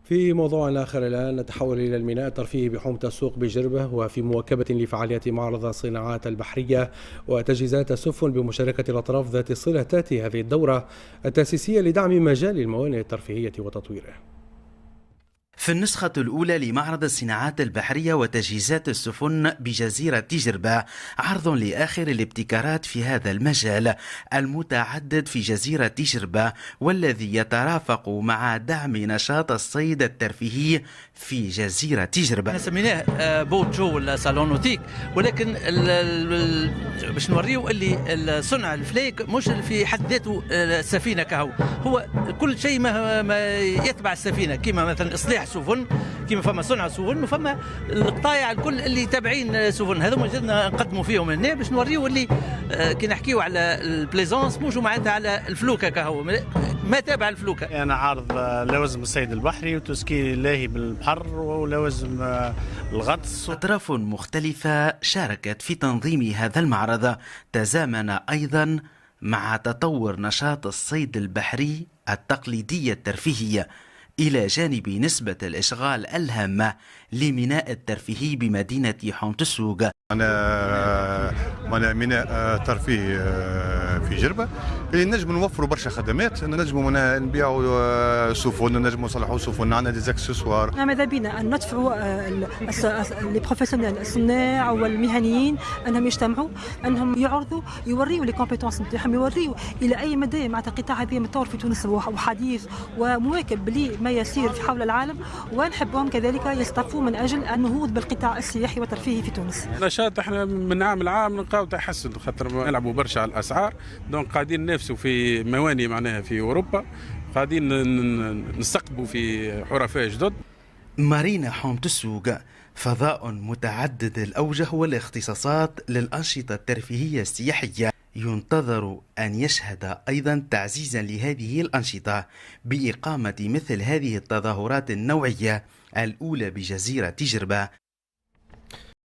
في موضوع آخر الآن نتحول إلى الميناء الترفيهي بحومة السوق بجربة، وفي مواكبة لفعاليات معرض الصناعات البحرية وتجهيزات السفن بمشاركة الأطراف ذات الصلة. تأتي هذه الدورة التأسيسية لدعم مجال الموانئ الترفيهية وتطويره. في النسخة الأولى لمعرض الصناعات البحرية وتجهيزات السفن بجزيرة تجربة، عرض لآخر الابتكارات في هذا المجال المتعدد في جزيرة تجربة، والذي يترافق مع دعم نشاط الصيد الترفيهي في جزيرة تجربة. سميناه بوت شو ولا صالونوتيك، ولكن باش نوريو اللي صنع الفليك مش في حد ذاته السفينة كهو، هو كل شيء ما يتبع السفينة، كما مثلا إصلاح سفن، كما فما صنع سفن وفما القطايع الكل اللي تابعين سفن، هذوما جدنا نقدموا فيهم هنا باش نوريو اللي كي نحكيو على البليزونس مش معناتها على الفلوكه كهو ما تابع الفلوكه. انا عارض لوازم الصيد البحري وتسكين اللاهي بالبحر ولوازم الغطس. أطراف مختلفة شاركت في تنظيم هذا المعرض، تزامن أيضا مع تطور نشاط الصيد البحري التقليدي الترفيهي، إلى جانب نسبة الإشغال الهامة لميناء الترفيهي بمدينة حومة السوق. أنا ميناء ترفيهي في جربة اللي نجم نوفروا برشا خدمات، نجموا نبيعوا سفن، نجموا نصلحوا سفن، عندنا دي زاكسسوار. ماذا بينا أن ندفعوا لي بروفيسيونيل الصناع والمهنيين أنهم يجتمعوا، أنهم يعرضوا يوريوا لي كومبيتونس نتاعهم، يوريوا إلى أي مدى مع القطاع هذا متطور في تونس وحديث ومواكب لما يسير في حول العالم، ونحبهم كذلك يصطفوا من أجل النهوض بالقطاع السياحي والترفيهي في تونس. نشاط احنا من عام لعام نلقاو تحسن، خاطر نلعبوا برشا على الاسعار، دونك قاعدين ننافسوا في مواني معناها في اوروبا، قاعدين نستقطبوا في حرفاء جدد. مارينا حومة السوق فضاء متعدد الأوجه والاختصاصات للأنشطة الترفيهية السياحية، ينتظر أن يشهد أيضا تعزيزا لهذه الأنشطة بإقامة مثل هذه التظاهرات النوعية الأولى بجزيرة تجربة